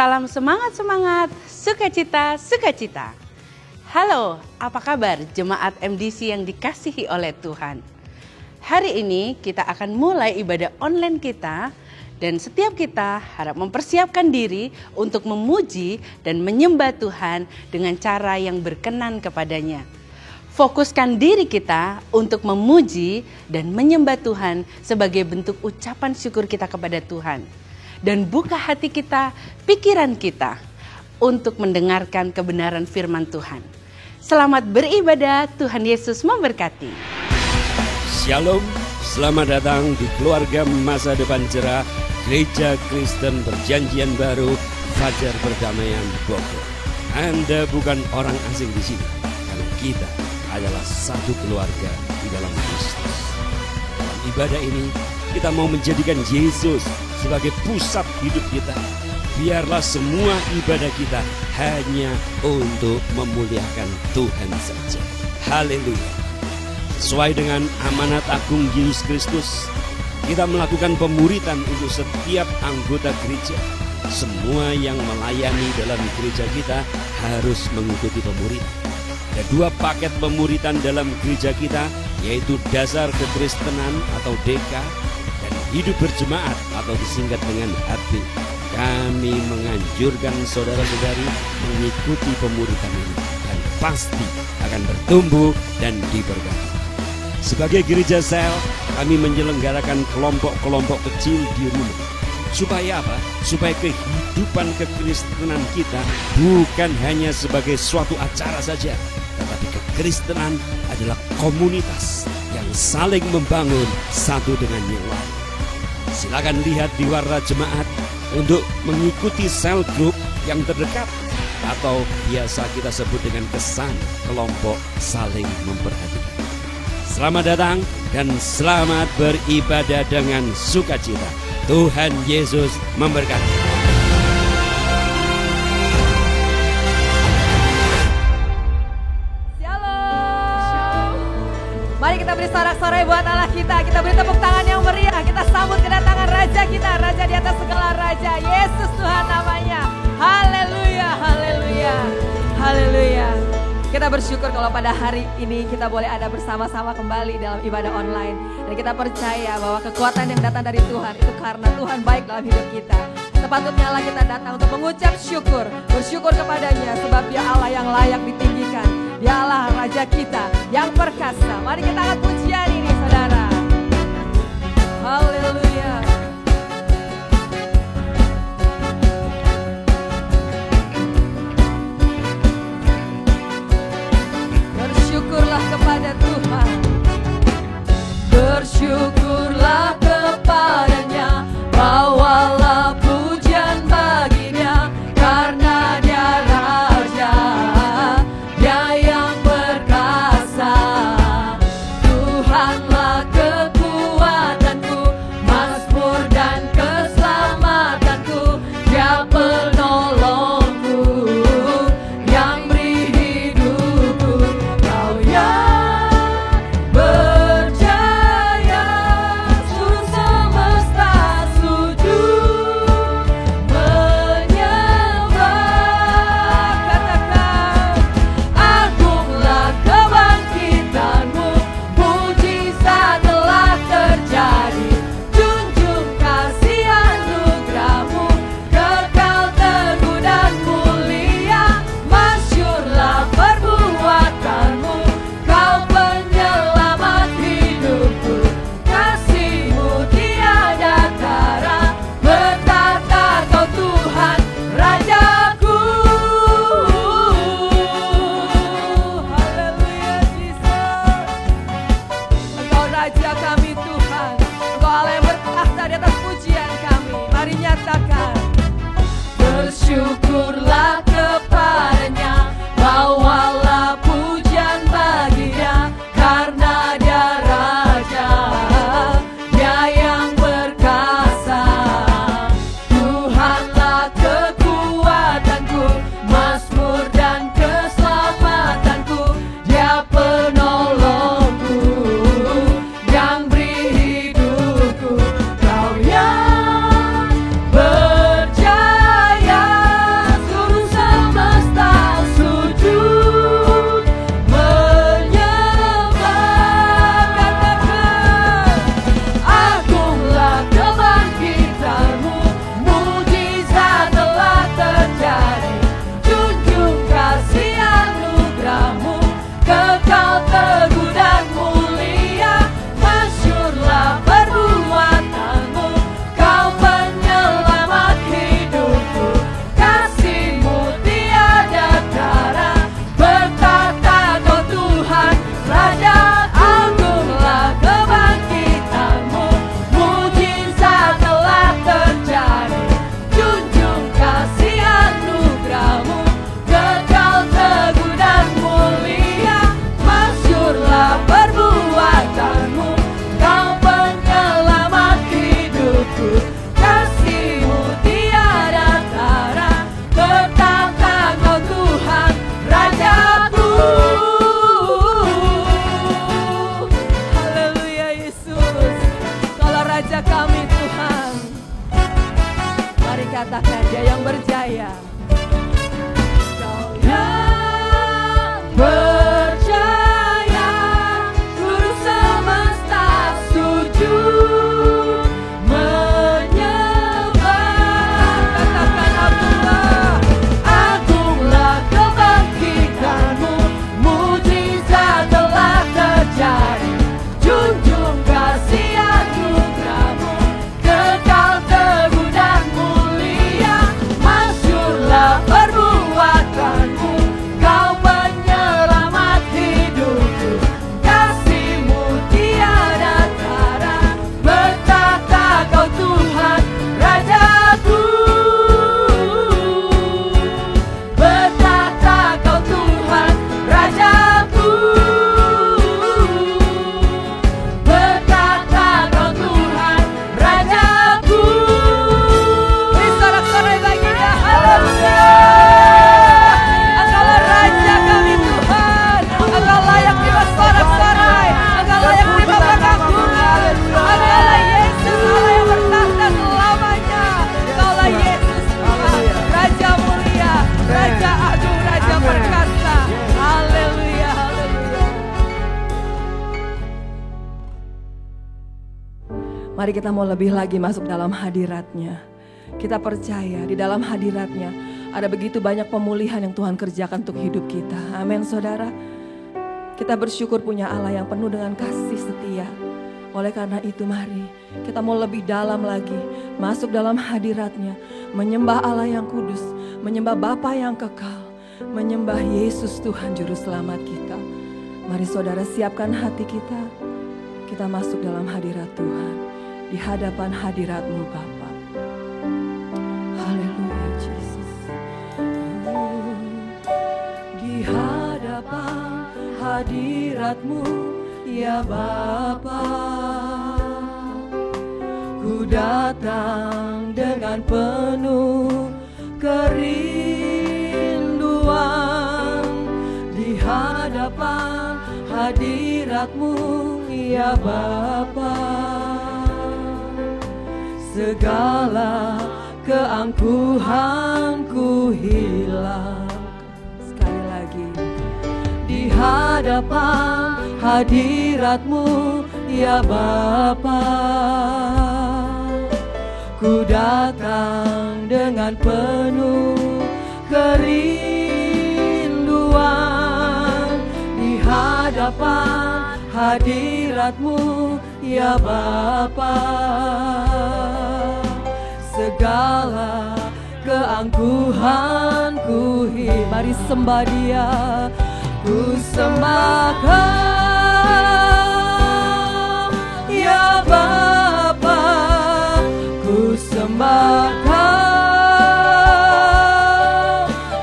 Salam semangat-semangat, sukacita-sukacita. Halo, apa kabar jemaat MDC yang dikasihi oleh Tuhan? Hari ini kita akan mulai ibadah online kita dan setiap kita harap mempersiapkan diri untuk memuji dan menyembah Tuhan dengan cara yang berkenan kepadanya. Fokuskan diri kita untuk memuji dan menyembah Tuhan sebagai bentuk ucapan syukur kita kepada Tuhan. Dan buka hati kita, pikiran kita untuk mendengarkan kebenaran firman Tuhan. Selamat beribadah, Tuhan Yesus memberkati. Shalom, selamat datang di keluarga masa depan cerah Gereja Kristen Perjanjian Baru Fajar Perdamaian Bogor. Anda bukan orang asing di sini, karena kita adalah satu keluarga di dalam Kristus. Dalam ibadah ini, kita mau menjadikan Yesus sebagai pusat hidup kita. Biarlah semua ibadah kita hanya untuk memuliakan Tuhan saja. Haleluya. Sesuai dengan amanat agung Yesus Kristus, kita melakukan pemuritan untuk setiap anggota gereja. Semua yang melayani dalam gereja kita harus mengikuti pemuritan. Ada 2 paket pemuritan dalam gereja kita, yaitu dasar kekristenan atau DK dan hidup berjemaat atau disingkat dengan HB. Kami menganjurkan saudara-saudari mengikuti pemuritan ini dan pasti akan bertumbuh dan diberkati. Sebagai gereja sel, kami menyelenggarakan kelompok-kelompok kecil di rumah. Supaya apa? Supaya kehidupan kekristenan kita bukan hanya sebagai suatu acara saja, tetapi kekristenan adalah komunitas yang saling membangun satu dengan yang lain. Silakan lihat di warna jemaat untuk mengikuti sel grup yang terdekat atau biasa kita sebut dengan kesan kelompok saling memperhatikan. Selamat datang dan selamat beribadah dengan sukacita. Tuhan Yesus memberkati. Shalom. Mari kita beri sorak-sorai buat Allah kita. Kita beri tepuk tangan yang meriah. Kita sambut kedatangan Raja kita. Raja di atas segala Raja. Yesus Tuhan namanya. Haleluya, haleluya, haleluya. Kita bersyukur kalau pada hari ini kita boleh ada bersama-sama kembali dalam ibadah online. Dan kita percaya bahwa kekuatan yang datang dari Tuhan itu karena Tuhan baik dalam hidup kita. Sepatutnya lah kita datang untuk mengucap syukur. Bersyukur kepadanya sebab dia Allah yang layak ditinggikan. Dia Allah Raja kita yang perkasa. Mari kita angkat pujian ini saudara. Haleluya. Bersyukurlah kepada Tuhan. Bersyukurlah kepadanya. Bawalah pujian baginya. Karena dia Raja, dia yang perkasa. Tuhanlah kekuatanku, mazmur dan keselamatanku. Dia penolongku, yang beri hidupku. Kau yang berjaya, seluruh semesta sujud menyembah. Katakan, agunglah kebangkitanmu, mujizat telah terjadi. Junjung kasih anugerahmu, kekal teguh dan mulia. Masyurlah perbuatanmu, kau penyelamat hidupku. Kasihmu tiada tara, bertata kau Tuhan Rajaku. Haleluya Jesus. Engkau Raja kami Tuhan, Engkau Allah yang bertakhta di atas pujian kami. Mari nyatakan, bersyukurlah kepadanya, bawalah pujian baginya. Karena dia Raja, dia yang perkasa. Tuhanlah kekuatanku, mazmur dan keselamatanku. Dia penolongku, yang beri hidupku. Kau yang berjaya, Mari kita mau lebih lagi masuk dalam hadirat-Nya. Kita percaya di dalam hadirat-Nya ada begitu banyak pemulihan yang Tuhan kerjakan untuk hidup kita. Amin saudara. Kita bersyukur punya Allah yang penuh dengan kasih setia. Oleh karena itu mari kita mau lebih dalam lagi masuk dalam hadirat-Nya, menyembah Allah yang kudus, menyembah Bapa yang kekal, menyembah Yesus Tuhan Juru Selamat kita. Mari saudara siapkan hati kita. Kita masuk dalam hadirat Tuhan, di hadapan hadirat-Mu Bapa. Haleluya Yesus. Di hadapan hadirat-Mu ya Bapa, ku datang dengan penuh kerinduan. Di hadapan hadirat-Mu ya Bapa, segala keangkuhanku hilang. Sekali lagi, di hadapan hadirat-Mu ya Bapa, ku datang dengan penuh kerinduan. Di hadapan hadirat-Mu ya Bapa, segala keangkuhanku hilang. Mari sembah Dia. Ku sembah Kau ya Bapa, ku sembah Kau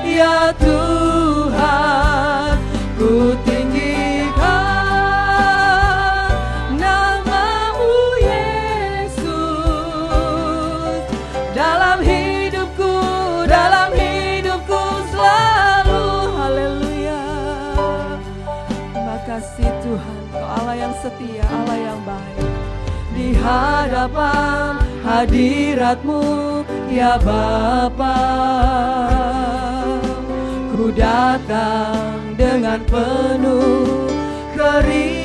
ya Tuhan, ku tinggikan nama-Mu Yesus dalam hidupku selalu. Haleluya. Terima kasih Tuhan, Kau Allah yang setia, Allah yang baik. Di hadapan hadirat-Mu ya Bapa, ku datang dengan penuh kerinduan.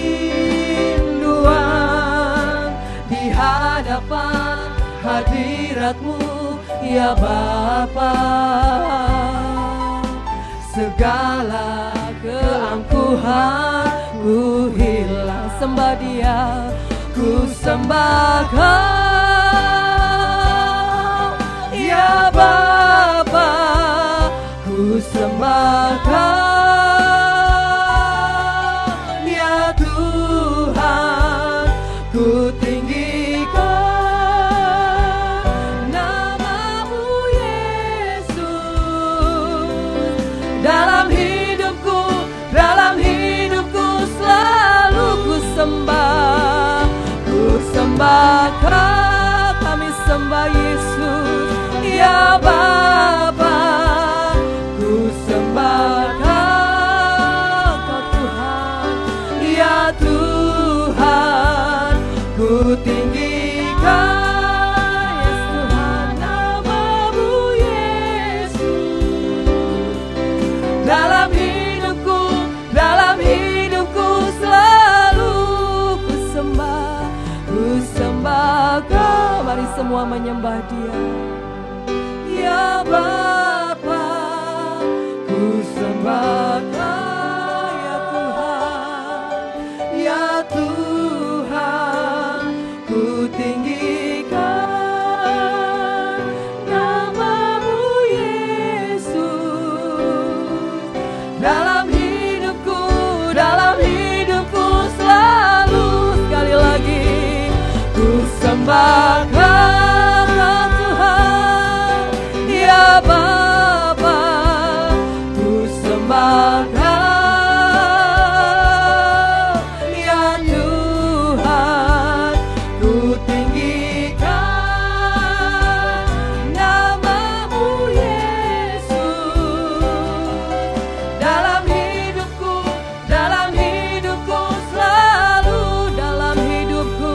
Di hadapan hadirat-Mu ya Bapa, segala keangkuhanku hilang. Sembah Dia. Ku sembah Kau ya Bapa, ku sembah Kau ya Tuhan, ku tinggikan nama-Mu Yesus dalam hidupku selalu. Ku sembah Kau, kami sembah Yesus ya Bapa, ku sembah Kau Tuhan ya Tuhan, ku tinggikan yes Tuhan nama-Mu Yesus dalam hidupku selalu. Ku sembah Kau. Mari semua menyembah Dia ya Bapa, ku sembah Kau ya Tuhan, ya Tuhan, ku tinggikan nama-Mu Yesus dalam hidupku selalu. Sekali lagi, ku sembah Kau Tuhan ya Bapa, ku sembah Kau ya Tuhan, ku tinggikan nama-Mu Yesus dalam hidupku selalu, dalam hidupku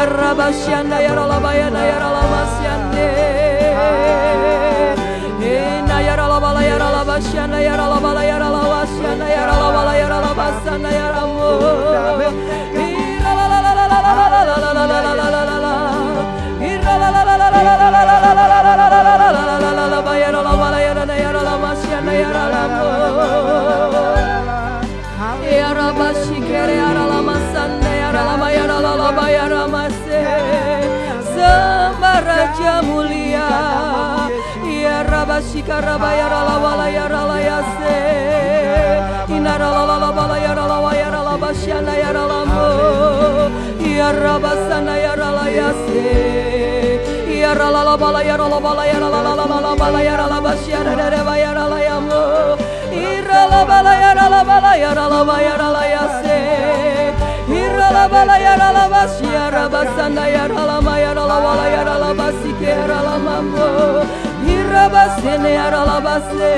Rabasyanda ya Ralabayana ya Ralamasyande. Ya Ralabala ya Ralabasyanda ya Ralabala ya Ralawasyanda ya Ralabala ya Ralabasanda ya Ramo. Ya Rabashikere Aralamasanda ya Ralaba ya Ralaba ya Ramase. Sembaraja mulia ya Rabashika Rabaya Ralawala ya Ralayase. Inaralala ya Ralawa ya Ralabasyana ya Ralamo. Ya Rabasana ya Ralayase. Ya Ralalabala ya Ralabala ya Ralalabala ya Ralabasyana ya Ralayamo. Iralabala ya Ralabala ya Ralaba ya Ralayase. Iralabala ya Ralabasya Rabasana ya Ralama ya Ralawala ya Ralabasike ya Ralamamo. Irabasene ya Ralabase.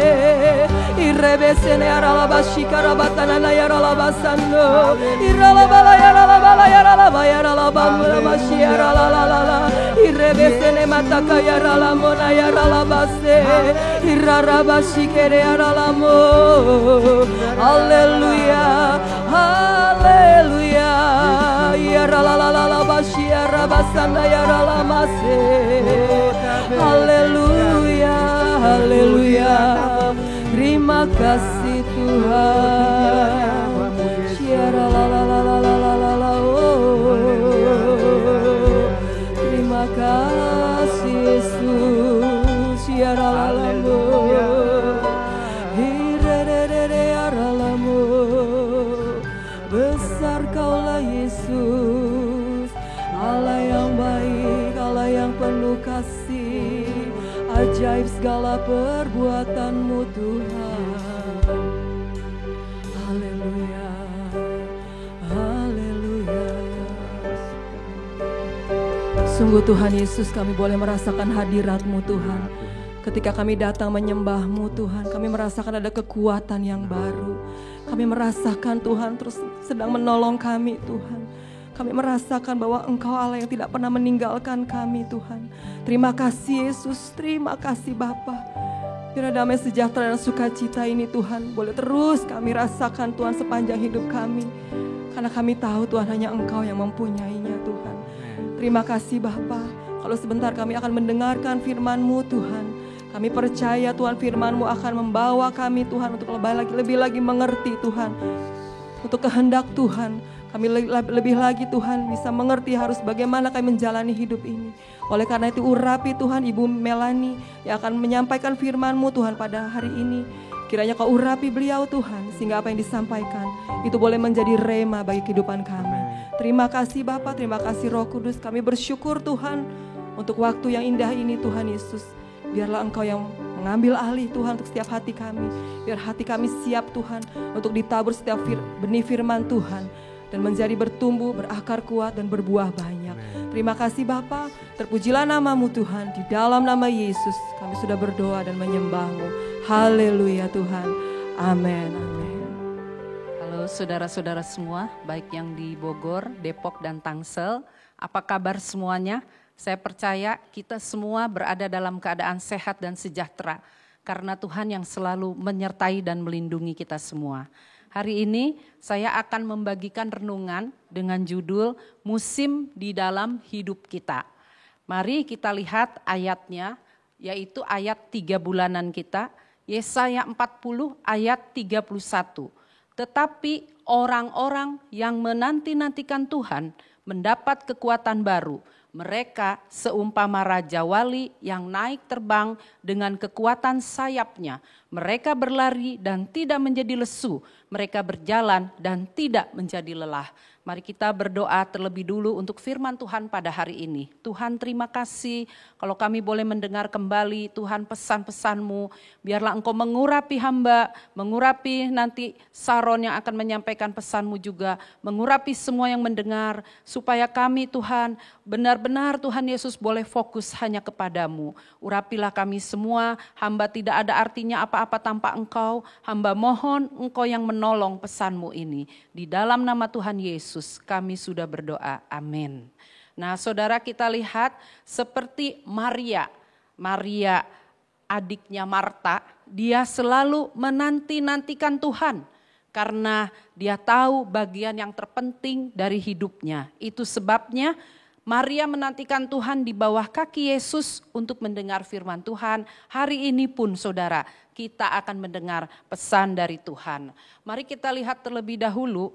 Irebesene ya Ralabashika Rabatana ya Ralabasando. Iralabala ya Ralabala ya Ralaba ya Ralabam Ramasya Ralalala. Irebesene mataka ya Ralamona ya Ralabase. Irarabashikere ya Ralamo. Haleluya, haleluya. Ya Ralalala Bashya Rabasanda ya Ralamase. Haleluya, haleluya. Terima kasih Tuhan. Syara la la la la la la la la. Terima kasih Yesus. Syara la la la. Hirere aralamu. Besar Kaulah Yesus. Allah yang baik, Allah yang penuh kasih. Ajaib segala perbuatanmu Tuhan. Haleluya, haleluya. Sungguh Tuhan Yesus, kami boleh merasakan hadirat-Mu Tuhan. Ketika kami datang menyembah-Mu Tuhan, kami merasakan ada kekuatan yang baru. Kami merasakan Tuhan terus sedang menolong kami Tuhan. Kami merasakan bahwa Engkau Allah yang tidak pernah meninggalkan kami Tuhan. Terima kasih Yesus, terima kasih Bapa. Biar damai sejahtera dan sukacita ini Tuhan boleh terus kami rasakan Tuhan sepanjang hidup kami. Karena kami tahu Tuhan hanya Engkau yang mempunyainya Tuhan. Terima kasih Bapa. Kalau sebentar kami akan mendengarkan firman-Mu Tuhan. Kami percaya Tuhan firman-Mu akan membawa kami Tuhan untuk lebih lagi mengerti Tuhan. Untuk kehendak Tuhan. Kami lebih lagi Tuhan bisa mengerti harus bagaimana kami menjalani hidup ini. Oleh karena itu urapi Tuhan Ibu Melani yang akan menyampaikan firman-Mu Tuhan pada hari ini. Kiranya Kau urapi beliau Tuhan sehingga apa yang disampaikan itu boleh menjadi rema bagi kehidupan kami. Terima kasih Bapa, terima kasih Roh Kudus. Kami bersyukur Tuhan untuk waktu yang indah ini Tuhan Yesus. Biarlah Engkau yang mengambil alih Tuhan untuk setiap hati kami. Biar hati kami siap Tuhan untuk ditabur setiap benih firman Tuhan. Dan menjadi bertumbuh, berakar kuat, dan berbuah banyak. Terima kasih Bapa, terpujilah nama-Mu Tuhan. Di dalam nama Yesus kami sudah berdoa dan menyembah-Mu. Haleluya Tuhan. Amin, amin. Halo saudara-saudara semua, baik yang di Bogor, Depok, dan Tangsel. Apa kabar semuanya? Saya percaya kita semua berada dalam keadaan sehat dan sejahtera. Karena Tuhan yang selalu menyertai dan melindungi kita semua. Hari ini saya akan membagikan renungan dengan judul Musim di dalam Hidup Kita. Mari kita lihat ayatnya, yaitu ayat 3 bulanan kita, Yesaya 40 ayat 31. Tetapi orang-orang yang menanti-nantikan Tuhan mendapat kekuatan baru. Mereka seumpama Raja Wali yang naik terbang dengan kekuatan sayapnya. Mereka berlari dan tidak menjadi lesu. Mereka berjalan dan tidak menjadi lelah. Mari kita berdoa terlebih dulu untuk firman Tuhan pada hari ini. Tuhan terima kasih kalau kami boleh mendengar kembali Tuhan pesan-pesan-Mu. Biarlah Engkau mengurapi hamba, mengurapi nanti Saron yang akan menyampaikan pesan-Mu juga. Mengurapi semua yang mendengar supaya kami Tuhan benar-benar Tuhan Yesus boleh fokus hanya kepadamu. Urapilah kami semua, hamba tidak ada artinya apa-apa tanpa Engkau. Hamba mohon Engkau yang menolong pesan-Mu ini. Di dalam nama Tuhan Yesus kami sudah berdoa, amin. Nah, saudara, kita lihat seperti Maria adiknya Marta, dia selalu menanti-nantikan Tuhan karena dia tahu bagian yang terpenting dari hidupnya. Itu sebabnya Maria menantikan Tuhan di bawah kaki Yesus untuk mendengar firman Tuhan. Hari ini pun saudara, kita akan mendengar pesan dari Tuhan. Mari kita lihat terlebih dahulu,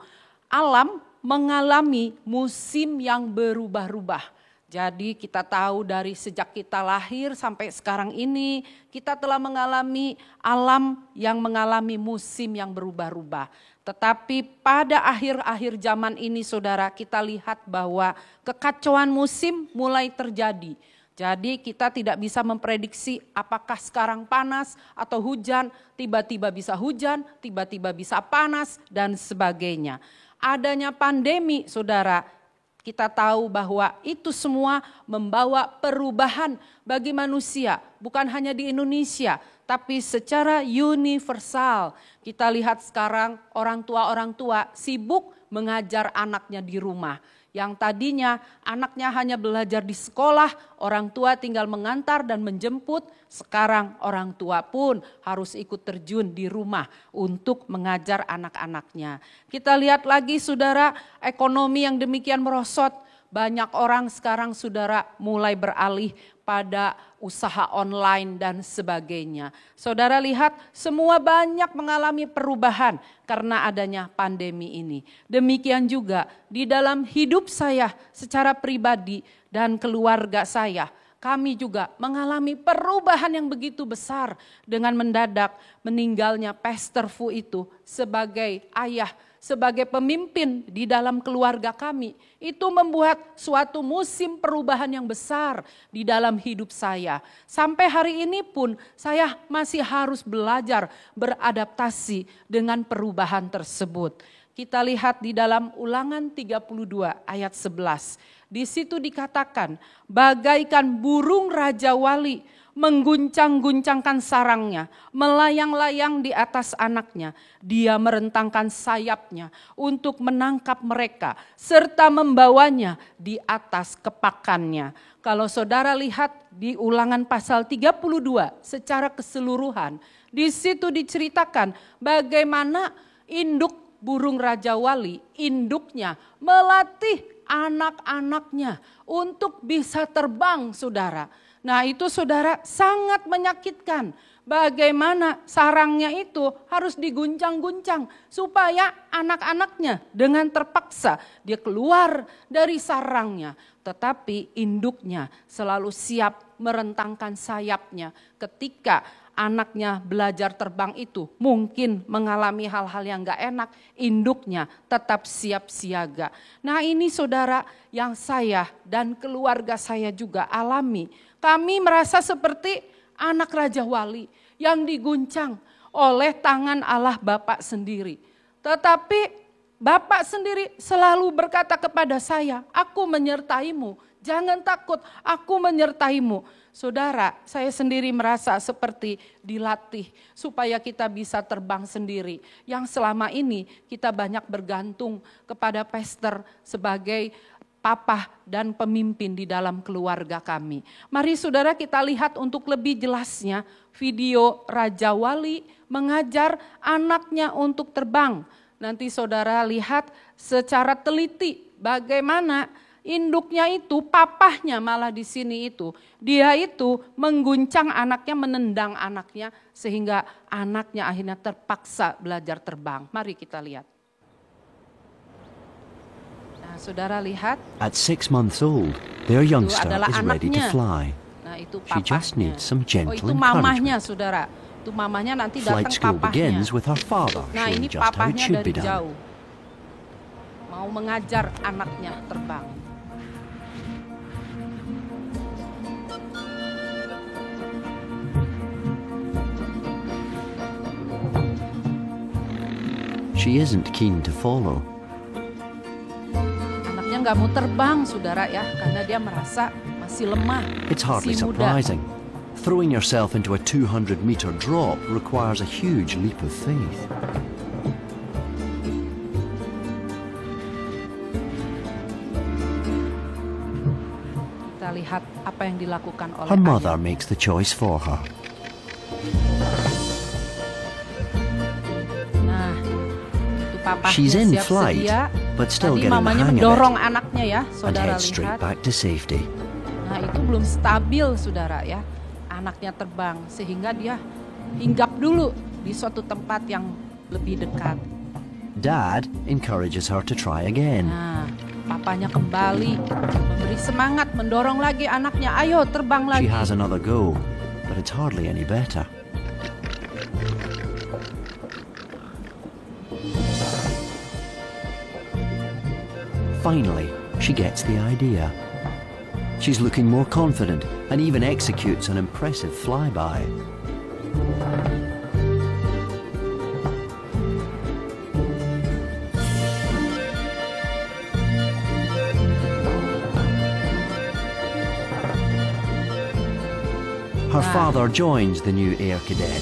alam mengalami musim yang berubah-ubah. Jadi kita tahu dari sejak kita lahir sampai sekarang ini, kita telah mengalami alam yang mengalami musim yang berubah-ubah. Tetapi pada akhir-akhir zaman ini saudara, kita lihat bahwa kekacauan musim mulai terjadi. Jadi kita tidak bisa memprediksi apakah sekarang panas atau hujan, tiba-tiba bisa hujan, tiba-tiba bisa panas dan sebagainya. Adanya pandemi saudara, kita tahu bahwa itu semua membawa perubahan bagi manusia, bukan hanya di Indonesia, tapi secara universal. Kita lihat sekarang orang tua sibuk mengajar anaknya di rumah. Yang tadinya anaknya hanya belajar di sekolah, orang tua tinggal mengantar dan menjemput. Sekarang orang tua pun harus ikut terjun di rumah untuk mengajar anak-anaknya. Kita lihat lagi saudara, ekonomi yang demikian merosot. Banyak orang sekarang saudara mulai beralih pada usaha online dan sebagainya. Saudara lihat semua banyak mengalami perubahan karena adanya pandemi ini. Demikian juga di dalam hidup saya secara pribadi dan keluarga saya. Kami juga mengalami perubahan yang begitu besar dengan mendadak meninggalnya Pastor Fu itu sebagai ayah, sebagai pemimpin di dalam keluarga kami. Itu membuat suatu musim perubahan yang besar di dalam hidup saya. Sampai hari ini pun saya masih harus belajar beradaptasi dengan perubahan tersebut. Kita lihat di dalam Ulangan 32 ayat 11. Di situ dikatakan, bagaikan burung Raja Wali mengguncang-guncangkan sarangnya, melayang-layang di atas anaknya. Dia merentangkan sayapnya untuk menangkap mereka, serta membawanya di atas kepakannya. Kalau saudara lihat di Ulangan pasal 32 secara keseluruhan, di situ diceritakan bagaimana induk burung Raja Wali, induknya melatih anak-anaknya untuk bisa terbang saudara. Nah itu saudara sangat menyakitkan. Bagaimana sarangnya itu harus diguncang-guncang supaya anak-anaknya dengan terpaksa dia keluar dari sarangnya. Tetapi induknya selalu siap merentangkan sayapnya ketika anaknya belajar terbang itu mungkin mengalami hal-hal yang gak enak, induknya tetap siap siaga. Nah ini saudara yang saya dan keluarga saya juga alami. Kami merasa seperti anak Raja Wali yang diguncang oleh tangan Allah Bapa sendiri. Tetapi Bapa sendiri selalu berkata kepada saya, aku menyertaimu, jangan takut, aku menyertaimu. Saudara, saya sendiri merasa seperti dilatih supaya kita bisa terbang sendiri. Yang selama ini kita banyak bergantung kepada pastor sebagai papa dan pemimpin di dalam keluarga kami. Mari saudara kita lihat untuk lebih jelasnya video Raja Wali mengajar anaknya untuk terbang. Nanti saudara lihat secara teliti bagaimana induknya itu, papahnya malah di sini itu, dia itu mengguncang anaknya, menendang anaknya sehingga anaknya akhirnya terpaksa belajar terbang. Mari kita lihat. Nah, saudara lihat. At 6 months old, their youngster is ready to fly. Nah, itu She just needs some gentle itu mamahnya, encouragement. saudara. Itu mamahnya nanti Flight datang school papahnya. begins with her father Nah, showing ini just how it papahnya should be dari done. jauh. Mau mengajar anaknya terbang. She isn't keen to follow. Anaknya nggak mau terbang, saudara ya, karena dia merasa masih lemah, It's hardly masih muda. surprising. Throwing yourself into a 200-meter drop requires a huge leap of faith. melihat apa yang dilakukan oleh Her mother ayahnya. makes the choice for her. Nah, itu papahnya She's in siap flight, sedia. but still Tadi getting the mamanya hang of mendorong it anaknya ya, and saudara head straight lihat. back to safety. Nah itu belum stabil saudara ya, anaknya terbang sehingga dia hinggap dulu di suatu tempat yang lebih dekat. Dad encourages her to try again. Nah, papanya kembali memberi semangat, mendorong lagi anaknya, ayo terbang She lagi. has another go, but it's hardly any better. Finally, she gets the idea. She's looking more confident and even executes an impressive flyby. Her father joins the new air cadet,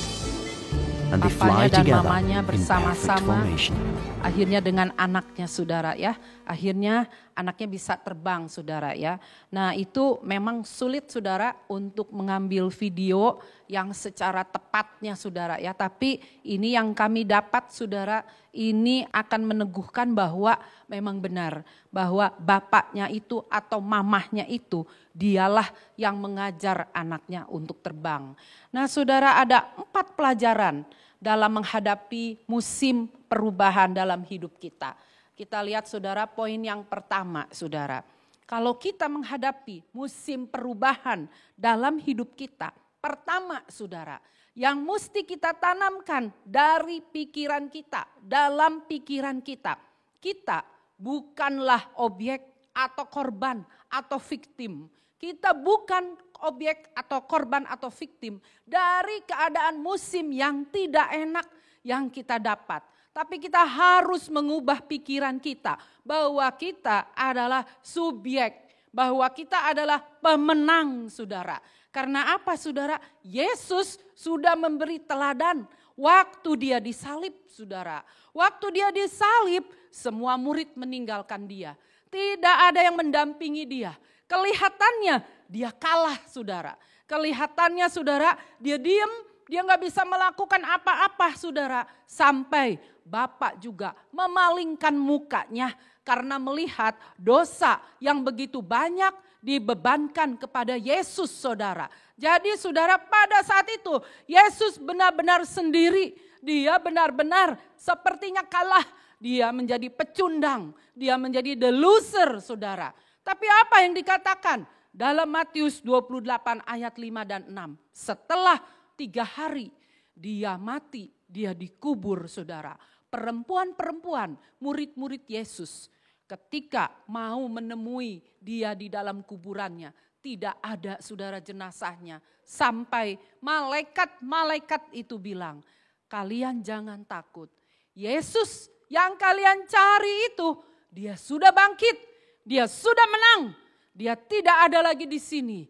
and they fly Papanya dan together mamanya in perfect bersama-sama. formation. Akhirnya dengan anaknya saudara ya, akhirnya anaknya bisa terbang saudara ya. Nah itu memang sulit saudara untuk mengambil video yang secara tepatnya saudara ya. Tapi ini yang kami dapat saudara, ini akan meneguhkan bahwa memang benar. Bahwa bapaknya itu atau mamahnya itu dialah yang mengajar anaknya untuk terbang. Nah saudara, ada 4 pelajaran dalam menghadapi musim perubahan dalam hidup kita. Kita lihat saudara, poin yang pertama saudara. Kalau kita menghadapi musim perubahan dalam hidup kita, pertama saudara, yang mesti kita tanamkan dari pikiran kita, dalam pikiran kita. Kita bukanlah objek atau korban atau victim. Kita bukan objek atau korban atau victim dari keadaan musim yang tidak enak yang kita dapat. Tapi kita harus mengubah pikiran kita bahwa kita adalah subjek, bahwa kita adalah pemenang saudara. Karena apa saudara? Yesus sudah memberi teladan waktu dia disalib saudara. Waktu dia disalib semua murid meninggalkan dia. Tidak ada yang mendampingi dia. Kelihatannya dia kalah saudara. Kelihatannya saudara dia diam, dia gak bisa melakukan apa-apa saudara. Sampai Bapak juga memalingkan mukanya karena melihat dosa yang begitu banyak dibebankan kepada Yesus saudara. Jadi saudara, pada saat itu Yesus benar-benar sendiri. Dia benar-benar sepertinya kalah. Dia menjadi pecundang, dia menjadi the loser saudara. Tapi apa yang dikatakan dalam Matius 28 ayat 5 dan 6. Setelah 3 hari dia mati, dia dikubur saudara. Perempuan-perempuan, murid-murid Yesus ketika mau menemui dia di dalam kuburannya. Tidak ada saudara jenazahnya. Sampai malaikat-malaikat itu bilang, kalian jangan takut. Yesus yang kalian cari itu, dia sudah bangkit. Dia sudah menang. Dia tidak ada lagi di sini.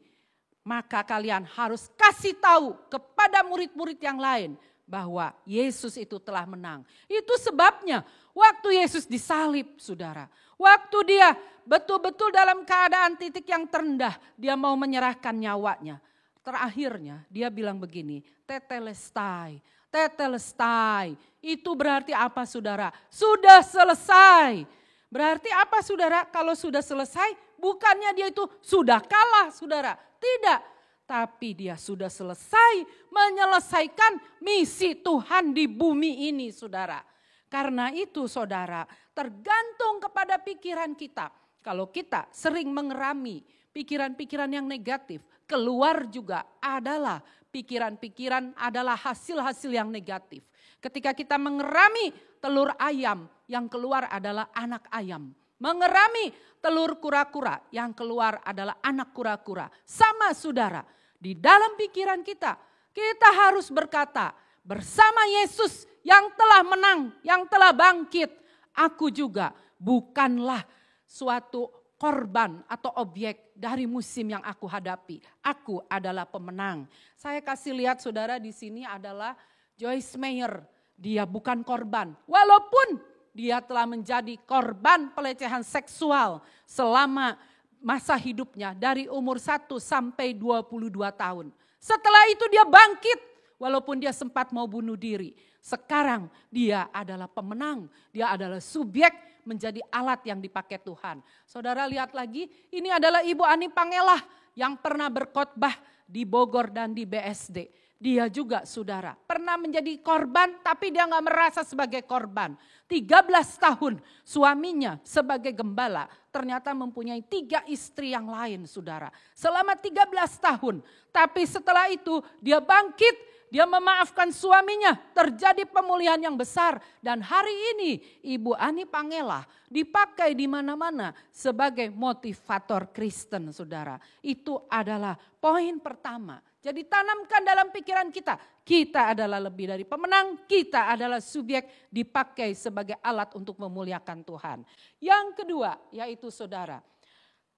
Maka kalian harus kasih tahu kepada murid-murid yang lain bahwa Yesus itu telah menang. Itu sebabnya waktu Yesus disalib saudara. Waktu dia betul-betul dalam keadaan titik yang terendah. Dia mau menyerahkan nyawanya. Terakhirnya dia bilang begini, tetelestai. Tetelestai. Itu berarti apa saudara? Sudah selesai. Berarti apa saudara? Kalau sudah selesai, bukannya dia itu sudah kalah saudara. Tidak. Tapi dia sudah selesai menyelesaikan misi Tuhan di bumi ini saudara. Karena itu saudara, tergantung kepada pikiran kita. Kalau kita sering mengerami pikiran-pikiran yang negatif, keluar juga adalah pikiran-pikiran adalah hasil-hasil yang negatif. Ketika kita mengerami telur ayam, yang keluar adalah anak ayam. Mengerami telur kura-kura, yang keluar adalah anak kura-kura. Sama saudara, di dalam pikiran kita, kita harus berkata, bersama Yesus yang telah menang, yang telah bangkit, aku juga bukanlah suatu korban atau objek dari musim yang aku hadapi. Aku adalah pemenang. Saya kasih lihat saudara, di sini adalah Joyce Meyer. Dia bukan korban. Walaupun dia telah menjadi korban pelecehan seksual selama masa hidupnya dari umur 1 sampai 22 tahun. Setelah itu dia bangkit walaupun dia sempat mau bunuh diri. Sekarang dia adalah pemenang, dia adalah subjek menjadi alat yang dipakai Tuhan. Saudara lihat lagi, ini adalah Ibu Ani Pangelah yang pernah berkhotbah di Bogor dan di BSD. Dia juga saudara pernah menjadi korban tapi dia gak merasa sebagai korban. 13 tahun suaminya sebagai gembala ternyata mempunyai 3 istri yang lain saudara. Selama 13 tahun tapi setelah itu dia bangkit. Dia memaafkan suaminya, terjadi pemulihan yang besar. Dan hari ini Ibu Ani Pangelah dipakai di mana-mana sebagai motivator Kristen, saudara. Itu adalah poin pertama. Jadi tanamkan dalam pikiran kita, kita adalah lebih dari pemenang, kita adalah subjek dipakai sebagai alat untuk memuliakan Tuhan. Yang kedua, yaitu saudara,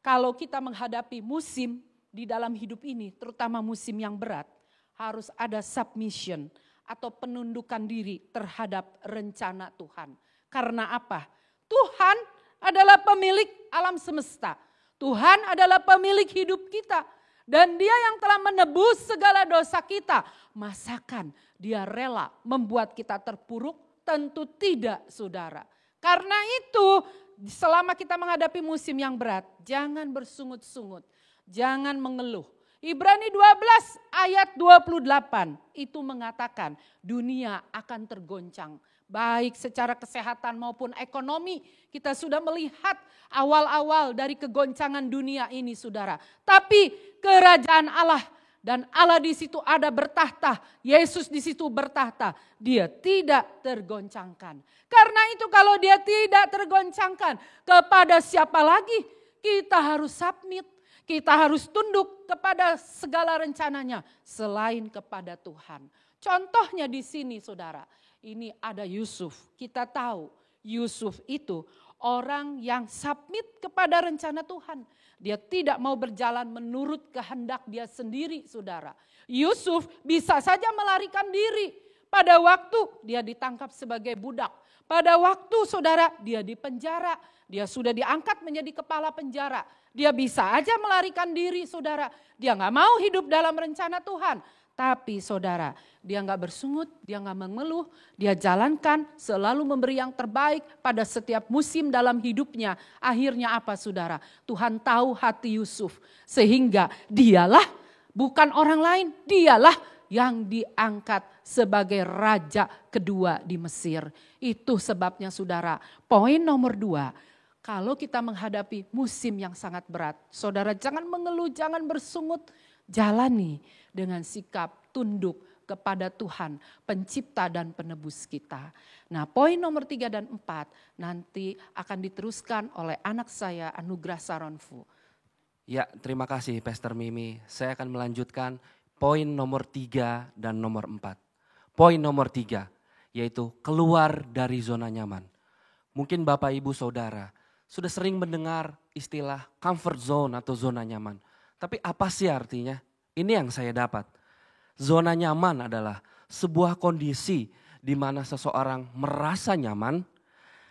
kalau kita menghadapi musim di dalam hidup ini, terutama musim yang berat, harus ada submission atau penundukan diri terhadap rencana Tuhan. Karena apa? Tuhan adalah pemilik alam semesta. Tuhan adalah pemilik hidup kita. Dan dia yang telah menebus segala dosa kita. Masakan dia rela membuat kita terpuruk? Tentu tidak, saudara. Karena itu selama kita menghadapi musim yang berat, jangan bersungut-sungut, jangan mengeluh. Ibrani 12 ayat 28 itu mengatakan dunia akan tergoncang. Baik secara kesehatan maupun ekonomi kita sudah melihat awal-awal dari kegoncangan dunia ini saudara. Tapi kerajaan Allah dan Allah di situ ada bertahta. Yesus di situ bertahta. Dia tidak tergoncangkan. Karena itu kalau dia tidak tergoncangkan kepada siapa lagi kita harus submit. Kita harus tunduk kepada segala rencananya selain kepada Tuhan. Contohnya di sini saudara, ini ada Yusuf. Kita tahu Yusuf itu orang yang submit kepada rencana Tuhan. Dia tidak mau berjalan menurut kehendak dia sendiri saudara. Yusuf bisa saja melarikan diri pada waktu dia ditangkap sebagai budak. Pada waktu saudara dia dipenjara, dia sudah diangkat menjadi kepala penjara. Dia bisa aja melarikan diri saudara. Dia gak mau hidup dalam rencana Tuhan. Tapi saudara, dia gak bersungut, dia gak mengeluh. Dia jalankan selalu memberi yang terbaik pada setiap musim dalam hidupnya. Akhirnya apa saudara? Tuhan tahu hati Yusuf. Sehingga dialah, bukan orang lain, dialah yang diangkat sebagai raja kedua di Mesir. Itu sebabnya saudara, poin nomor 2. Kalau kita menghadapi musim yang sangat berat, saudara jangan mengeluh, jangan bersungut, jalani dengan sikap tunduk kepada Tuhan, pencipta dan penebus kita. Nah poin nomor 3 dan 4 nanti akan diteruskan oleh anak saya Anugrah Saronfu. Ya terima kasih Pastor Mimi, saya akan melanjutkan poin nomor 3 dan nomor 4. Poin nomor 3 yaitu keluar dari zona nyaman. Mungkin Bapak Ibu Saudara sudah sering mendengar istilah comfort zone atau zona nyaman. Tapi apa sih artinya? Ini yang saya dapat. Zona nyaman adalah sebuah kondisi di mana seseorang merasa nyaman,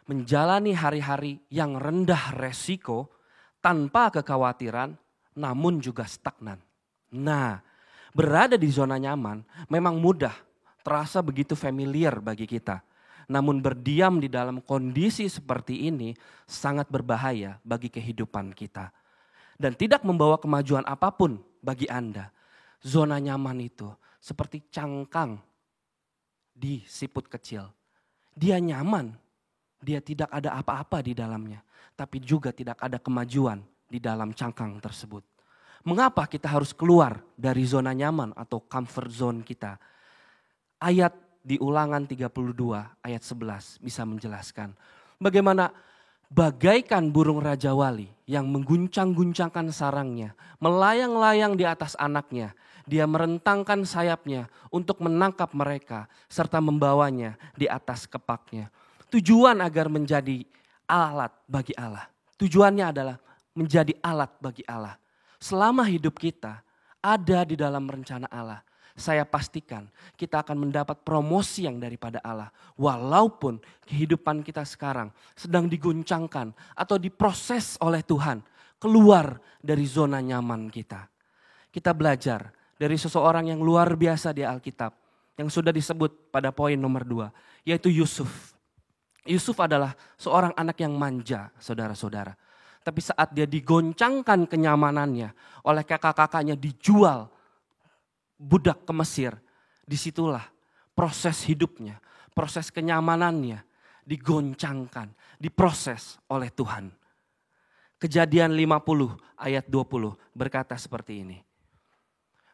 menjalani hari-hari yang rendah resiko, tanpa kekhawatiran, namun juga stagnan. Nah, berada di zona nyaman memang mudah, terasa begitu familiar bagi kita. Namun berdiam di dalam kondisi seperti ini sangat berbahaya bagi kehidupan kita. Dan tidak membawa kemajuan apapun bagi Anda. Zona nyaman itu seperti cangkang di siput kecil. Dia nyaman, dia tidak ada apa-apa di dalamnya. Tapi juga tidak ada kemajuan di dalam cangkang tersebut. Mengapa kita harus keluar dari zona nyaman atau comfort zone kita? Ayat di Ulangan 32 ayat 11 bisa menjelaskan bagaimana bagaikan burung Raja Wali yang mengguncang-guncangkan sarangnya, melayang-layang di atas anaknya. Dia merentangkan sayapnya untuk menangkap mereka serta membawanya di atas kepaknya. Tujuan agar menjadi alat bagi Allah. Tujuannya adalah menjadi alat bagi Allah. Selama hidup kita ada di dalam rencana Allah, saya pastikan kita akan mendapat promosi yang daripada Allah. Walaupun kehidupan kita sekarang sedang diguncangkan atau diproses oleh Tuhan. keluar dari zona nyaman kita. Kita belajar dari seseorang yang luar biasa di Alkitab, yang sudah disebut pada poin nomor 2, yaitu Yusuf. Yusuf adalah seorang anak yang manja, saudara-saudara. Tapi saat dia digoncangkan kenyamanannya oleh kakak-kakaknya, dijual budak ke Mesir, disitulah proses hidupnya, proses kenyamanannya digoncangkan, diproses oleh Tuhan. Kejadian 50 ayat 20 berkata seperti ini.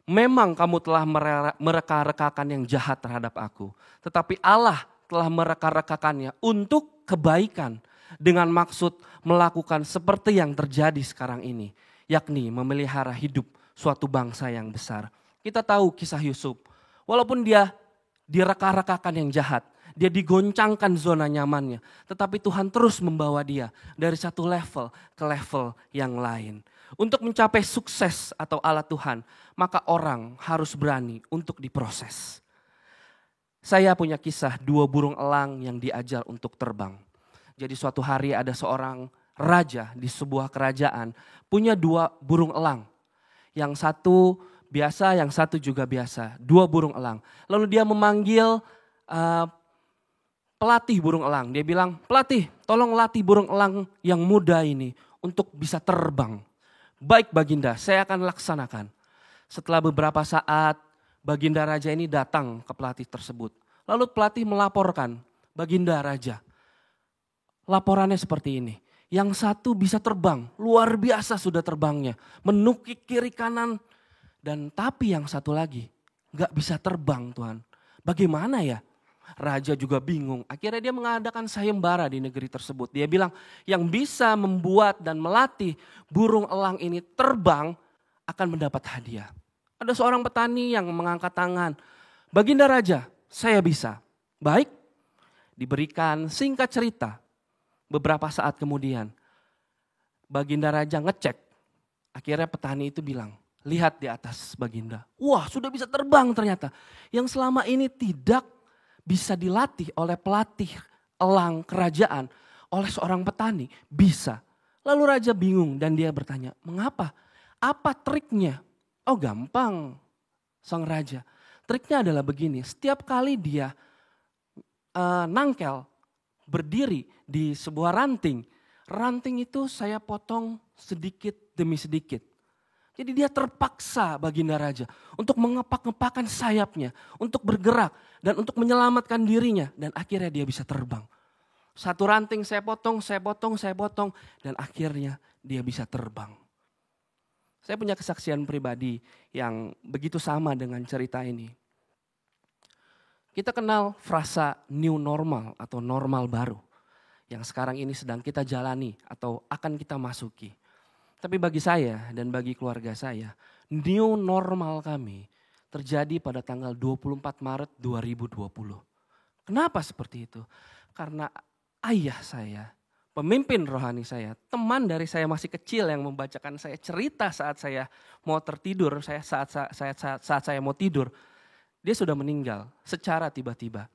Memang kamu telah mereka-rekakan yang jahat terhadap aku, tetapi Allah telah mereka-rekakannya untuk kebaikan dengan maksud melakukan seperti yang terjadi sekarang ini, yakni memelihara hidup suatu bangsa yang besar. Kita tahu kisah Yusuf, walaupun dia direka-rekakan yang jahat, dia digoncangkan zona nyamannya, tetapi Tuhan terus membawa dia dari satu level ke level yang lain. Untuk mencapai sukses atau ala Tuhan, maka orang harus berani untuk diproses. Saya punya kisah 2 burung elang yang diajar untuk terbang. Jadi suatu hari ada seorang raja di sebuah kerajaan punya 2 burung elang. Yang satu biasa, yang satu juga biasa. 2 burung elang. Lalu dia memanggil pelatih burung elang. Dia bilang, pelatih tolong latih burung elang yang muda ini untuk bisa terbang. Baik Baginda, saya akan laksanakan. Setelah beberapa saat, Baginda Raja ini datang ke pelatih tersebut. Lalu pelatih melaporkan, Baginda Raja, laporannya seperti ini. Yang satu bisa terbang, luar biasa sudah terbangnya. Menukik kiri kanan. Dan tapi yang satu lagi gak bisa terbang Tuhan. Bagaimana ya? Raja juga bingung. Akhirnya dia mengadakan sayembara di negeri tersebut. Dia bilang yang bisa membuat dan melatih burung elang ini terbang akan mendapat hadiah. Ada seorang petani yang mengangkat tangan. Baginda Raja, saya bisa. Baik, diberikan singkat cerita. Beberapa saat kemudian, Baginda Raja ngecek. Akhirnya petani itu bilang, lihat di atas Baginda. Wah, sudah bisa terbang ternyata. Yang selama ini tidak bisa dilatih oleh pelatih elang kerajaan, oleh seorang petani, bisa. Lalu raja bingung dan dia bertanya, mengapa? Apa triknya? Oh gampang, sang raja. Triknya adalah begini, setiap kali dia nangkel, berdiri di sebuah ranting. Ranting itu saya potong sedikit demi sedikit. Jadi dia terpaksa Baginda Raja untuk mengepak-ngepakkan sayapnya, untuk bergerak dan untuk menyelamatkan dirinya. Dan akhirnya dia bisa terbang. Satu ranting saya potong, dan akhirnya dia bisa terbang. Saya punya kesaksian pribadi yang begitu sama dengan cerita ini. Kita kenal frasa new normal atau normal baru. Yang sekarang ini sedang kita jalani atau akan kita masuki. Tapi bagi saya dan bagi keluarga saya, new normal kami terjadi pada tanggal 24 Maret 2020. Kenapa seperti itu? Karena ayah saya, pemimpin rohani saya, teman dari saya masih kecil yang membacakan saya cerita saat saya mau tertidur, saat saya mau tidur, dia sudah meninggal secara tiba-tiba.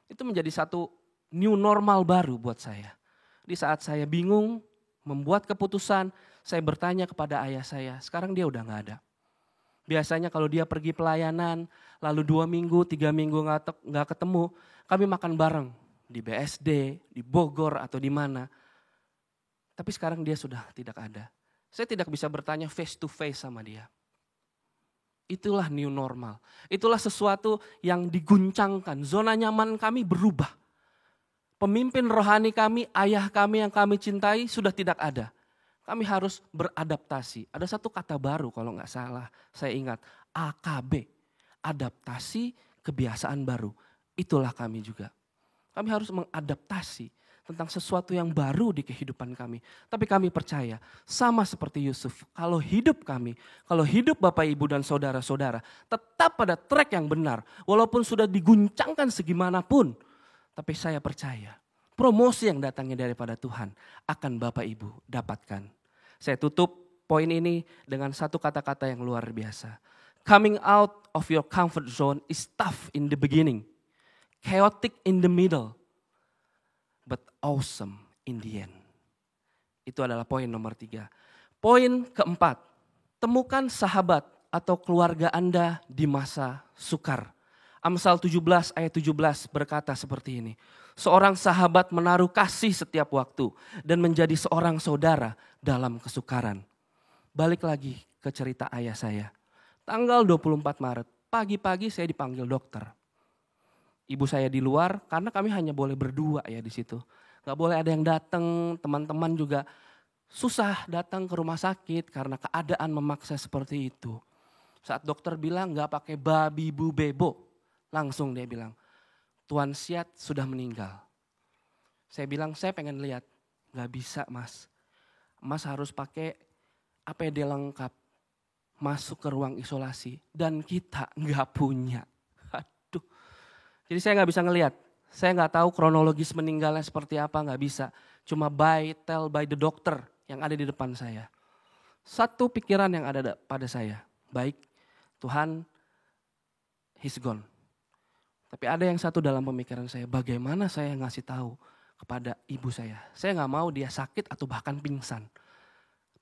Itu menjadi satu new normal baru buat saya. Di saat saya bingung, membuat keputusan, saya bertanya kepada ayah saya, sekarang dia udah gak ada. Biasanya kalau dia pergi pelayanan, lalu 2 minggu, 3 minggu gak ketemu, kami makan bareng di BSD, di Bogor atau di mana. Tapi sekarang dia sudah tidak ada. Saya tidak bisa bertanya face to face sama dia. Itulah new normal. Itulah sesuatu yang diguncangkan. Zona nyaman kami berubah. Pemimpin rohani kami, ayah kami yang kami cintai sudah tidak ada. Kami harus beradaptasi. Ada satu kata baru kalau nggak salah, saya ingat. AKB, adaptasi kebiasaan baru. Itulah kami juga. Kami harus mengadaptasi tentang sesuatu yang baru di kehidupan kami. Tapi kami percaya, sama seperti Yusuf, kalau hidup kami, kalau hidup Bapak Ibu dan saudara-saudara, tetap pada track yang benar. Walaupun sudah diguncangkan segimanapun, tapi saya percaya, promosi yang datangnya daripada Tuhan akan Bapak Ibu dapatkan. Saya tutup poin ini dengan satu kata-kata yang luar biasa. Coming out of your comfort zone is tough in the beginning, chaotic in the middle, but awesome in the end. Itu adalah poin nomor 3. Poin keempat, temukan sahabat atau keluarga Anda di masa sukar. Amsal 17 ayat 17 berkata seperti ini. Seorang sahabat menaruh kasih setiap waktu dan menjadi seorang saudara dalam kesukaran. Balik lagi ke cerita ayah saya. Tanggal 24 Maret, pagi-pagi saya dipanggil dokter. Ibu saya di luar karena kami hanya boleh berdua ya di situ. Gak boleh ada yang datang, teman-teman juga susah datang ke rumah sakit karena keadaan memaksa seperti itu. Saat dokter bilang gak pakai babi bu bebo, langsung dia bilang, Tuan Siat sudah meninggal. Saya bilang saya pengen lihat, gak bisa mas. Mas harus pakai APD lengkap, masuk ke ruang isolasi dan kita gak punya. Aduh, jadi saya gak bisa ngelihat. Saya gak tahu kronologis meninggalnya seperti apa, gak bisa. Cuma tell by the doctor yang ada di depan saya. Satu pikiran yang ada pada saya, baik Tuhan, he's gone. Tapi ada yang satu dalam pemikiran saya, bagaimana saya ngasih tahu kepada ibu saya. Saya gak mau dia sakit atau bahkan pingsan.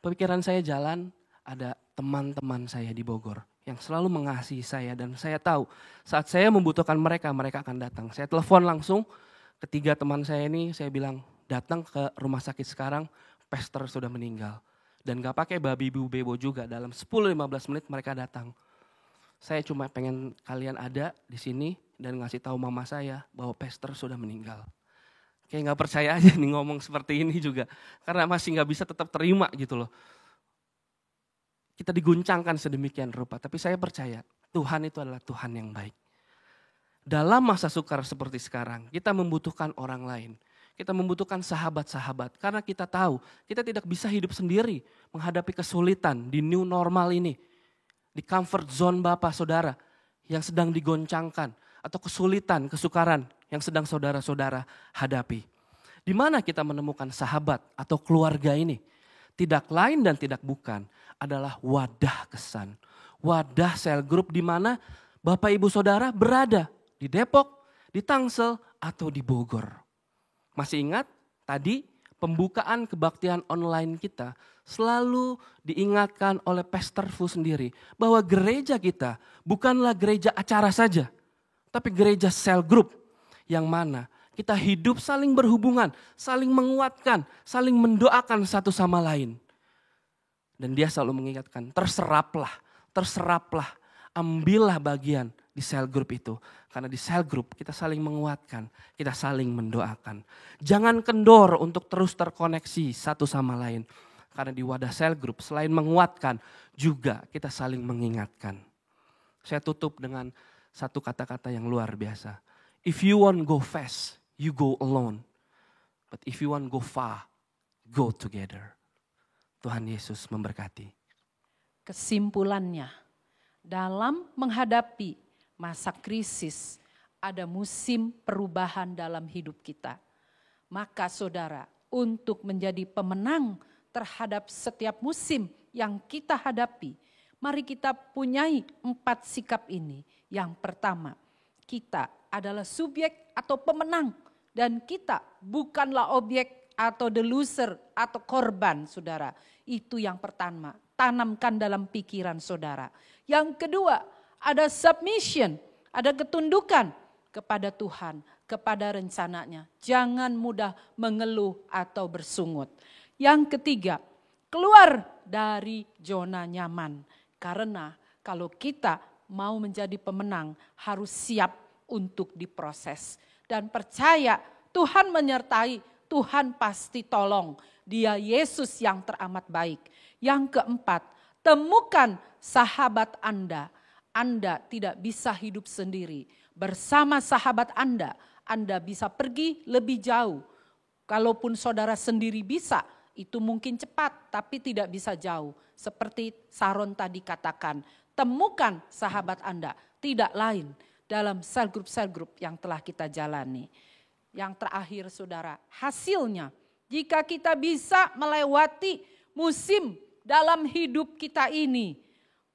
Pemikiran saya jalan, ada teman-teman saya di Bogor yang selalu mengasihi saya dan saya tahu saat saya membutuhkan mereka, mereka akan datang. Saya telepon langsung ketiga teman saya ini, saya bilang datang ke rumah sakit sekarang, pastor sudah meninggal. Dan gak pakai babi bu bebo juga, dalam 10-15 menit mereka datang. Saya cuma pengen kalian ada di sini dan ngasih tahu mama saya bahwa pastor sudah meninggal. Kayak gak percaya aja nih ngomong seperti ini juga. Karena masih gak bisa tetap terima gitu loh. Kita diguncangkan sedemikian rupa, tapi saya percaya Tuhan itu adalah Tuhan yang baik. Dalam masa sukar seperti sekarang, kita membutuhkan orang lain. Kita membutuhkan sahabat-sahabat karena kita tahu kita tidak bisa hidup sendiri menghadapi kesulitan di new normal ini. Di comfort zone Bapak Saudara yang sedang digoncangkan atau kesulitan, kesukaran yang sedang saudara-saudara hadapi. Di mana kita menemukan sahabat atau keluarga ini? Tidak lain dan tidak bukan adalah wadah kesan. Wadah sel group di mana Bapak Ibu Saudara berada di Depok, di Tangsel atau di Bogor. Masih ingat tadi pembukaan kebaktian online kita selalu diingatkan oleh Pastor Fu sendiri bahwa gereja kita bukanlah gereja acara saja, tapi gereja sel group yang mana kita hidup saling berhubungan, saling menguatkan, saling mendoakan satu sama lain. Dan dia selalu mengingatkan, terseraplah, ambillah bagian di sel group itu. Karena di sel group kita saling menguatkan, kita saling mendoakan. Jangan kendor untuk terus terkoneksi satu sama lain. Karena di wadah sel group selain menguatkan, juga kita saling mengingatkan. Saya tutup dengan satu kata-kata yang luar biasa. If you want go fast, you go alone. But if you want go far, go together. Tuhan Yesus memberkati. Kesimpulannya, dalam menghadapi masa krisis, ada musim perubahan dalam hidup kita. Maka saudara, untuk menjadi pemenang terhadap setiap musim yang kita hadapi, mari kita punyai 4 sikap ini. Yang pertama, kita adalah subjek atau pemenang dan kita bukanlah objek atau the loser atau korban, saudara. Itu yang pertama, tanamkan dalam pikiran saudara. Yang kedua, ada submission, ada ketundukan kepada Tuhan, kepada rencananya. Jangan mudah mengeluh atau bersungut. Yang ketiga, keluar dari zona nyaman. Karena kalau kita mau menjadi pemenang, harus siap untuk diproses. Dan percaya Tuhan menyertai, Tuhan pasti tolong. Dia Yesus yang teramat baik. Yang keempat, temukan sahabat Anda. Anda tidak bisa hidup sendiri. Bersama sahabat Anda bisa pergi lebih jauh. Kalaupun saudara sendiri bisa, itu mungkin cepat tapi tidak bisa jauh. Seperti Saron tadi katakan, temukan sahabat Anda. Tidak lain dalam sel grup yang telah kita jalani. Yang terakhir saudara, hasilnya jika kita bisa melewati musim dalam hidup kita ini,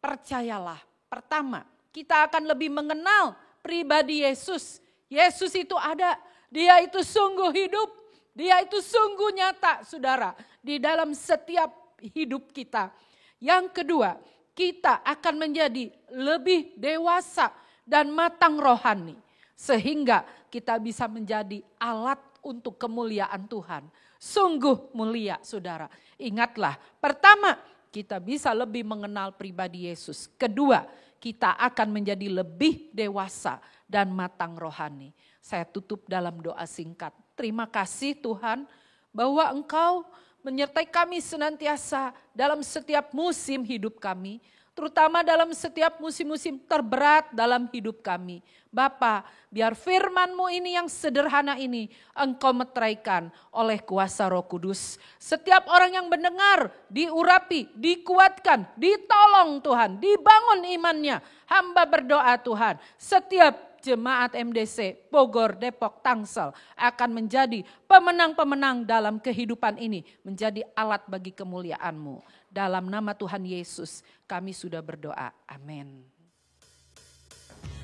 percayalah, pertama kita akan lebih mengenal pribadi Yesus. Yesus itu ada, dia itu sungguh hidup, dia itu sungguh nyata saudara. Di dalam setiap hidup kita. Yang kedua, kita akan menjadi lebih dewasa dan matang rohani. Sehingga kita bisa menjadi alat untuk kemuliaan Tuhan. Sungguh mulia saudara. Ingatlah, pertama kita bisa lebih mengenal pribadi Yesus. Kedua, kita akan menjadi lebih dewasa dan matang rohani. Saya tutup dalam doa singkat. Terima kasih Tuhan bahwa Engkau menyertai kami senantiasa dalam setiap musim hidup kami. Terutama dalam setiap musim-musim terberat dalam hidup kami. Bapa, biar firman-Mu ini yang sederhana ini Engkau meteraikan oleh kuasa Roh Kudus. Setiap orang yang mendengar diurapi, dikuatkan, ditolong Tuhan, dibangun imannya. Hamba berdoa Tuhan, setiap jemaat MDC, Bogor, Depok, Tangsel akan menjadi pemenang-pemenang dalam kehidupan ini. Menjadi alat bagi kemuliaan-Mu. Dalam nama Tuhan Yesus kami sudah berdoa. Amin.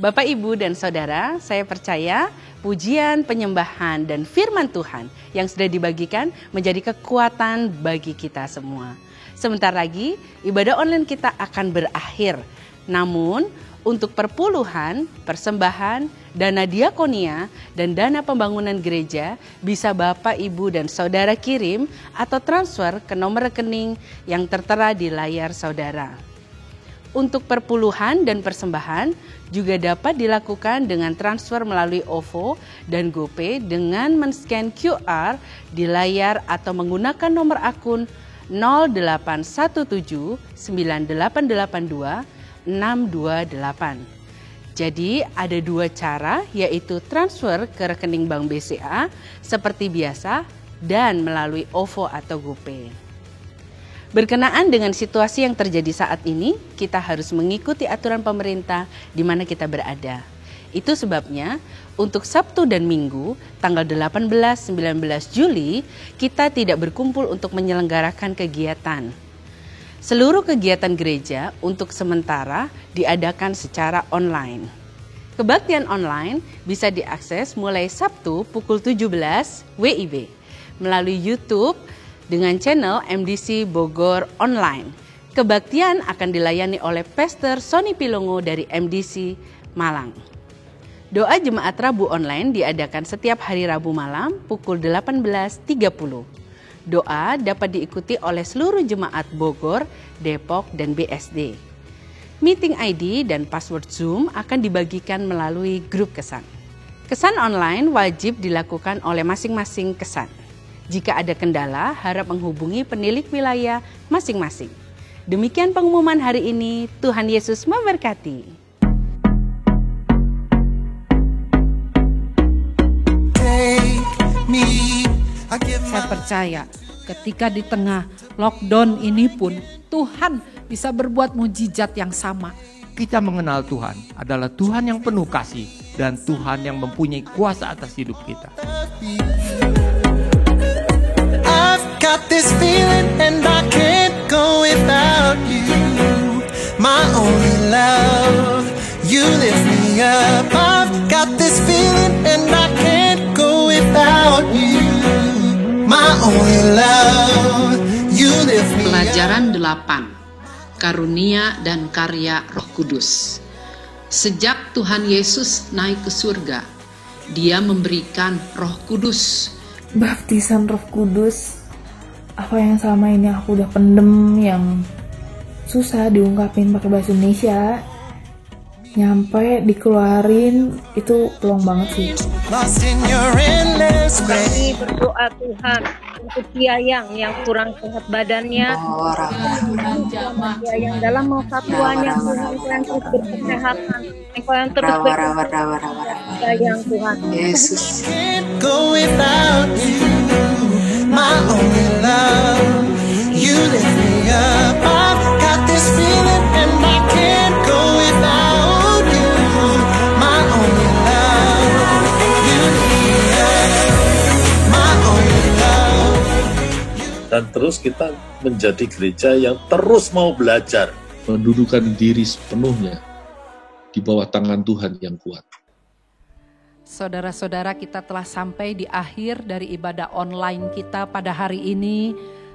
Bapak, Ibu, dan Saudara, saya percaya pujian, penyembahan, dan firman Tuhan yang sudah dibagikan menjadi kekuatan bagi kita semua. Sebentar lagi ibadah online kita akan berakhir. Namun untuk perpuluhan, persembahan, dana diakonia, dan dana pembangunan gereja bisa Bapak, Ibu, dan Saudara kirim atau transfer ke nomor rekening yang tertera di layar saudara. Untuk perpuluhan dan persembahan juga dapat dilakukan dengan transfer melalui OVO dan GoPay dengan men-scan QR di layar atau menggunakan nomor akun 0817 9882 628. Jadi ada dua cara, yaitu transfer ke rekening Bank BCA seperti biasa dan melalui OVO atau GoPay. Berkenaan dengan situasi yang terjadi saat ini, kita harus mengikuti aturan pemerintah di mana kita berada. Itu sebabnya untuk Sabtu dan Minggu tanggal 18-19 Juli kita tidak berkumpul untuk menyelenggarakan kegiatan. Seluruh kegiatan gereja untuk sementara diadakan secara online. Kebaktian online bisa diakses mulai Sabtu pukul 17 WIB melalui YouTube dengan channel MDC Bogor Online. Kebaktian akan dilayani oleh Pastor Sony Pilongo dari MDC Malang. Doa Jemaat Rabu online diadakan setiap hari Rabu malam pukul 18.30. Doa dapat diikuti oleh seluruh jemaat Bogor, Depok, dan BSD. Meeting ID dan password Zoom akan dibagikan melalui grup kesan. Kesan online wajib dilakukan oleh masing-masing kesan. Jika ada kendala, harap menghubungi penilik wilayah masing-masing. Demikian pengumuman hari ini. Tuhan Yesus memberkati. Saya percaya ketika di tengah lockdown ini pun Tuhan bisa berbuat mujizat yang sama. Kita mengenal Tuhan adalah Tuhan yang penuh kasih dan Tuhan yang mempunyai kuasa atas hidup kita. I've got this feeling and I can't go without you. My only love, you lift me up. I've got this feeling and I can't go without you. My only love, you lift me up. Pelajaran 8. Karunia dan karya Roh Kudus. Sejak Tuhan Yesus naik ke surga, Dia memberikan Roh Kudus. Baptisan Roh Kudus, apa yang selama ini aku udah pendem, yang susah diungkapin pakai bahasa Indonesia, nyampe dikeluarin, itu peluang banget sih. Kami berdoa Tuhan untuk yang kurang sehat badannya, yang dalam masa tuanya Tuhan, yang terus berkesehatan, yang terus yang Tuhan Yesus. Go without you, my only love, you lift me up. I've got this feeling and I can't go without you, my only love, you lift me up, my only love. Dan terus kita menjadi gereja yang terus mau belajar, mendudukan diri sepenuhnya di bawah tangan Tuhan yang kuat. Saudara-saudara, kita telah sampai di akhir dari ibadah online kita pada hari ini.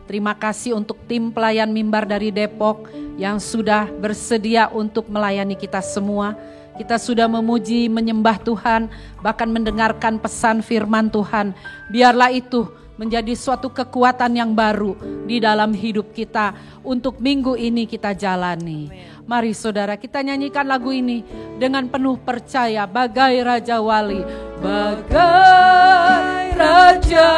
Terima kasih untuk tim pelayan mimbar dari Depok yang sudah bersedia untuk melayani kita semua. Kita sudah memuji, menyembah Tuhan, bahkan mendengarkan pesan firman Tuhan. Biarlah itu menjadi suatu kekuatan yang baru di dalam hidup kita untuk minggu ini kita jalani. Mari saudara, kita nyanyikan lagu ini dengan penuh percaya, bagai Raja Wali. Bagai Raja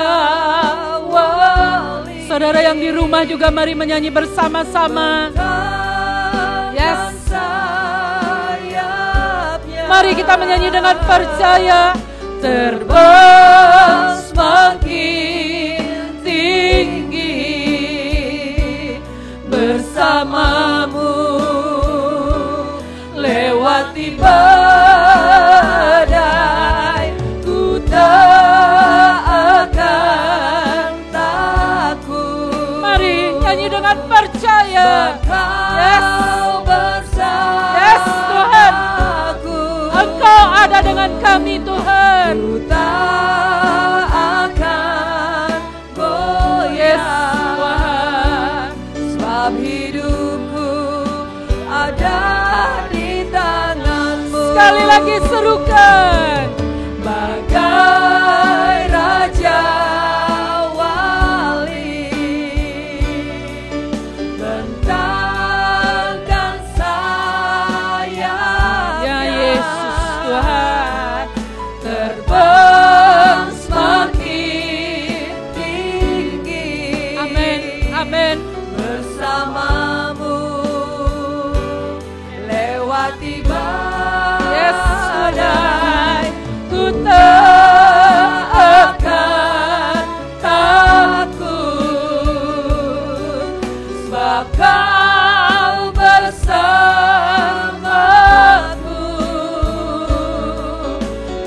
Wali. Saudara yang di rumah juga mari menyanyi bersama-sama. Yes. Mari kita menyanyi dengan percaya. Terbang semakin tinggi bersamamu, lewati badai, ku tak akan takut. Mari nyanyi dengan percaya. Yes, yes Tuhan, Engkau ada dengan kami Tuhan. Ku tak akan goyah Tuhan, sebab hidupku ada di tangan-Mu. Sekali lagi serukan. Bagai Raja Wali, bentangkan sayap ya Yesus Tuhan, terbang semakin tinggi. Amin, amin. Bersamamu, lewati badai, ku tak akan takut, sebab Kau bersamaku.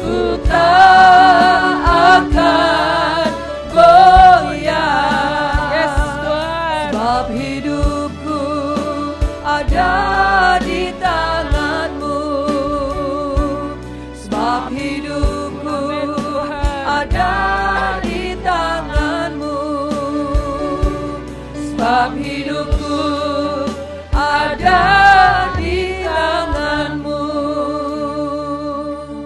Ku tak akan goyah. Yes Tuhan, sebab hidupku ada di tangan-Mu. Sebab hidupku ada di tangan-Mu. Sebab hidupku ada di tangan-Mu.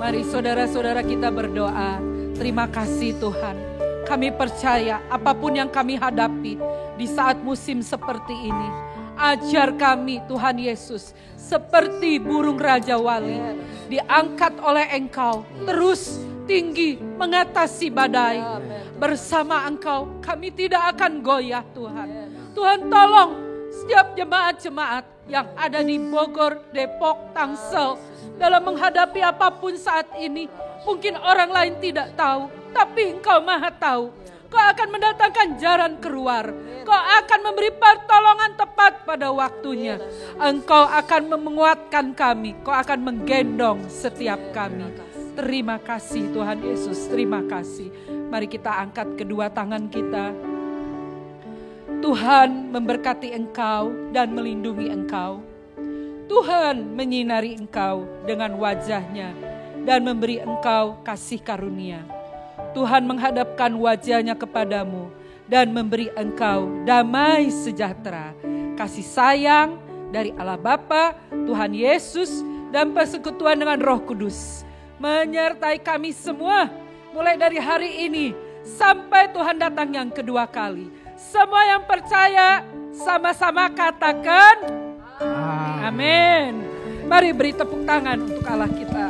Mari saudara-saudara kita berdoa. Terima kasih Tuhan. Kami percaya apapun yang kami hadapi di saat musim seperti ini, ajar kami Tuhan Yesus seperti burung Raja Wali, diangkat oleh Engkau terus tinggi mengatasi badai. Bersama Engkau kami tidak akan goyah Tuhan. Tuhan tolong setiap jemaat-jemaat yang ada di Bogor, Depok, Tangsel dalam menghadapi apapun saat ini. Mungkin orang lain tidak tahu, tapi Engkau Maha tahu. Kau akan mendatangkan jalan keluar. Kau akan memberi pertolongan tepat pada waktunya. Engkau akan menguatkan kami. Kau akan menggendong setiap kami. Terima kasih Tuhan Yesus, terima kasih. Mari kita angkat kedua tangan kita. Tuhan memberkati engkau dan melindungi engkau. Tuhan menyinari engkau dengan wajahnya dan memberi engkau kasih karunia. Tuhan menghadapkan wajahnya kepadamu dan memberi engkau damai sejahtera. Kasih sayang dari Allah Bapa, Tuhan Yesus, dan persekutuan dengan Roh Kudus menyertai kami semua mulai dari hari ini sampai Tuhan datang yang kedua kali. Semua yang percaya sama-sama katakan amin. Mari beri tepuk tangan untuk Allah kita.